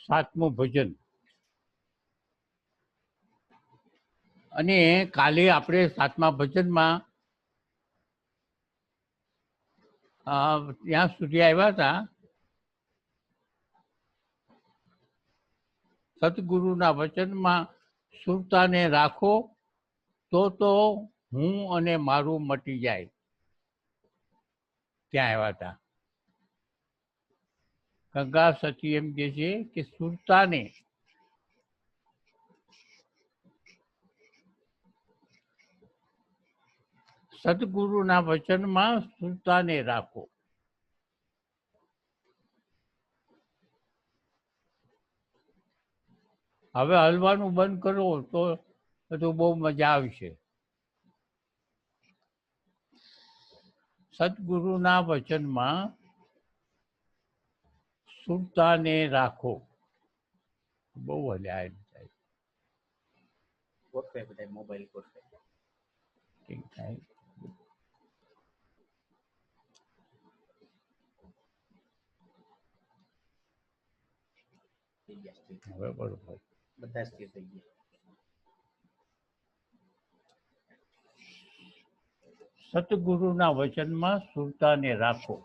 સાતમું ભજન. અને કાલે આપણે સાતમા ભજનમાં ત્યાં સુધી આવ્યા હતા સદગુરુના વચનમાં સુરતાને રાખો તો હું અને મારું મટી જાય. ત્યાં આવ્યા હતા. ગંગા સતી એમ કહે છે કે સુરતાને સદગુરુના વચનમાં સુરતાને રાખો. હવે હલવાનું બંધ કરો તો બધું બહુ મજા આવશે. સદગુરુના વચનમાં સુરતાને રાખો. બહુ હલ્યા એમ થાય. ગોઠવે બધા મોબાઈલ ગોઠવે. ઠીક થાય. હવે બરોબર બધા સ્થિર થઈ ગયા. સદગુરુના વચનમાં સુરતાને રાખો.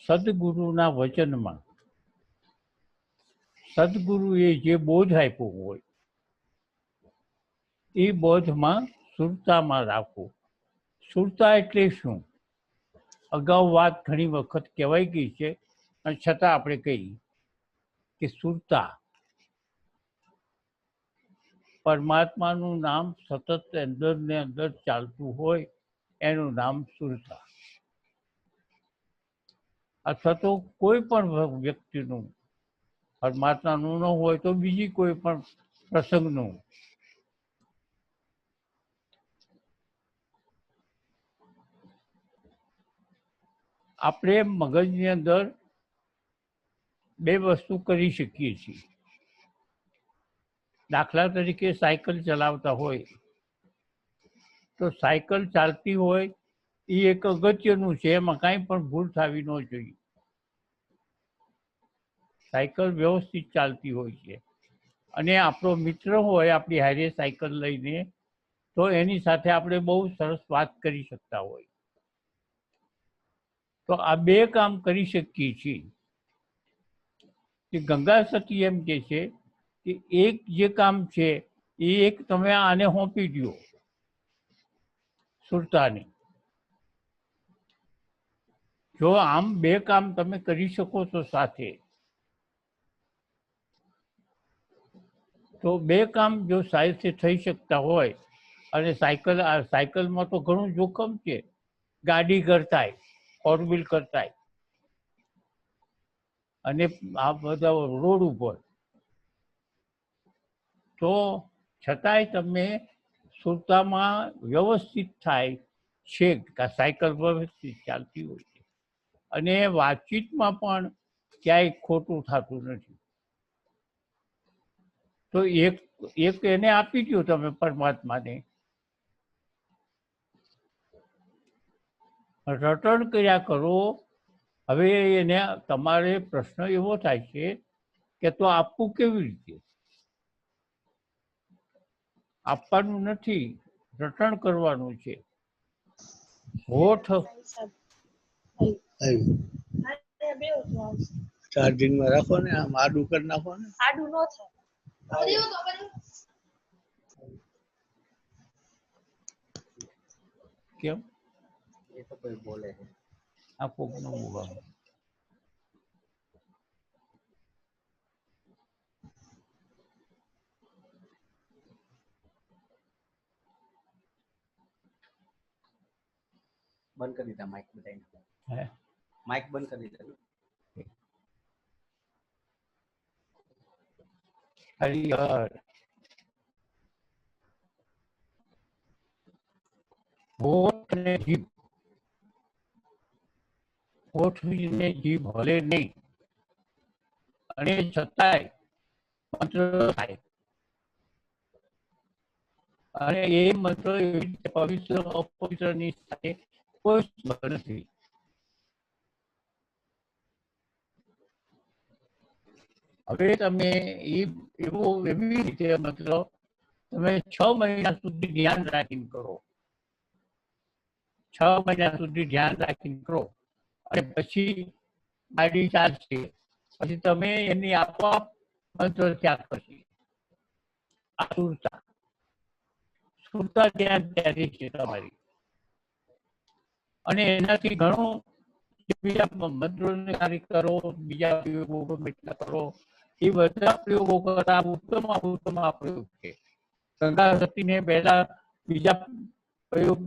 સદગુરુના વચનમાં સદગુરુએ જે બોધ આપ્યો હોય એ બોધમાં સુરતામાં રાખો. સુરતા એટલે શું? અગાઉ વાત ઘણી વખત કહેવાઈ ગઈ છે અને છતાં આપણે કહીએ કે સુરતા પરમાત્માનું નામ સતત અંદર ને અંદર ચાલતું હોય એનું નામ સુરતા. અથવા તો કોઈ પણ વ્યક્તિનું, પરમાત્માનું ન હોય તો બીજી કોઈ પણ પ્રસંગનું આપણે મગજની અંદર બે વસ્તુ કરી શકીએ છીએ. દાખલા તરીકે સાયકલ ચલાવતા હોય તો સાયકલ ચાલતી હોય એ એક અગત્યનું છે, એમાં કાંઈ પણ ભૂલ થવી ન જોઈએ. સાયકલ વ્યવસ્થિત ચાલતી હોય છે અને આપણો મિત્ર હોય આપણી હારે સાયકલ લઈને તો એની સાથે આપણે બહુ સરસ વાત કરી શકતા હોય. તો આ બે કામ કરી શકીએ છીએ. કે ગંગા સતી એમ કહે છે કે એક જે કામ છે એ એક તમે આને સોંપી દો સુરતાને. જો આમ બે કામ તમે કરી શકો છો સાથે તો બે કામ જો સાથે થઈ શકતા હોય અને સાયકલમાં તો ઘણું જોખમ છે. ગાડી કરતાય, ફોર વ્હીલ કરતાય અને આ બધા રોડ ઉપર તો છતાંય તમે સુરતામાં વ્યવસ્થિત થાય છે કે સાયકલ વ્યવસ્થિત ચાલતી હોય છે અને વાતચીતમાં પણ ક્યાંય ખોટું થતું નથી. તો એક એને આપી દો તમે પરમાત્માને, રટણ કર્યા કરો. હવે એને તમારે પ્રશ્ન એવો થાય છે કે તો આપવું કેવી રીતે? આપવાનું નથી, રટણ કરવાનું છે. હોઠ ચાર્જિંગમાં રાખો ને, આમ આડું કરી નાખો ને. આડું ન થાય. કેમ એ તો કોઈ બોલે છે. આ કોકનું બોલવાનું? બંધ કરી દીધા માઇક બધાને. હે માઇક બંધ કરી દીધા. હરિહર હોઠ ને જીભ, હોઠ ને જીભ હલે નહીં અને છતાંય મંત્ર થાય અને એ મંત્ર એવી રીતે પવિત્ર અપવિત્રની સાથે કોઈ સંબંધ નથી. હવે તમે એવી રીતે મતલબ તમે 6 મહિના સુધી ધ્યાન રાખીને કરો, 6 મહિના સુધી ધ્યાન રાખીને કરો, અને પછી ગાડી ચાલશે, પછી તમે એની આપોઆપ મંત્ર ત્યાગ કરશી. આ સુરતા ધ્યાન ત્યાગી છે તમારી, અને એનાથી ઘણું બીજા મંત્રોને કાર્ય કરો, બીજા પ્રયોગો કેટલા કરો, એ બધા પ્રયોગો કરતા ઉત્તમ પ્રયોગ છે. ગંગા સતીને પહેલા બીજા પ્રયોગ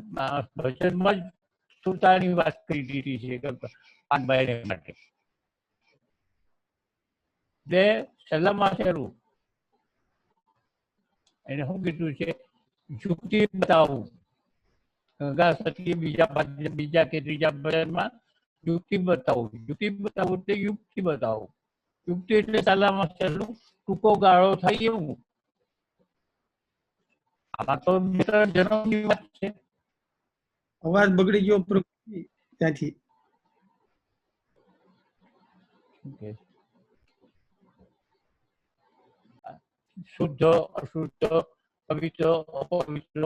ભજનમાં જ સુરતાની વાત કરી દીધી છે પાનભાઈને માટે. એટલે સલાહમાં શરૂ એને શું કીધું છે, યુક્તિ બતાવું. ગંગા સતી બીજા કે ત્રીજા ભજનમાં યુક્તિ બતાવું એટલે યુક્તિ બતાવું. યુક્તિ એટલે સલાહમાં શરૂ, ટૂંકો ગાળો થાય એવું. આમાં તો 2-3 જન્મની વાત છે. અવાજ બગડી ગયો પ્રકૃતિ ત્યાંથી. શુદ્ધ અશુદ્ધ, પવિત્ર અપવિત્ર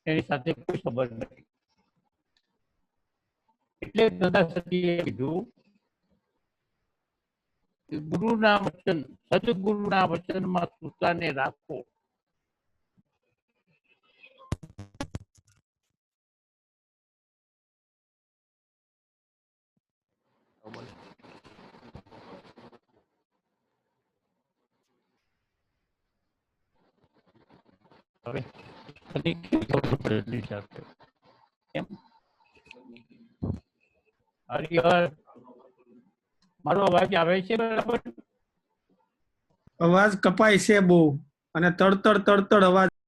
એની સાથે કોઈ સંબંધ નથી. એટલે ગંગા સતીએ કીધું ગુરુના વચન, સદગુરુના વચનમાં સુરતાને રાખો. હવે એમ હરિહર, મારો અવાજ આવે છે બરાબર? અવાજ કપાય છે બહુ, અને તડતડ અવાજ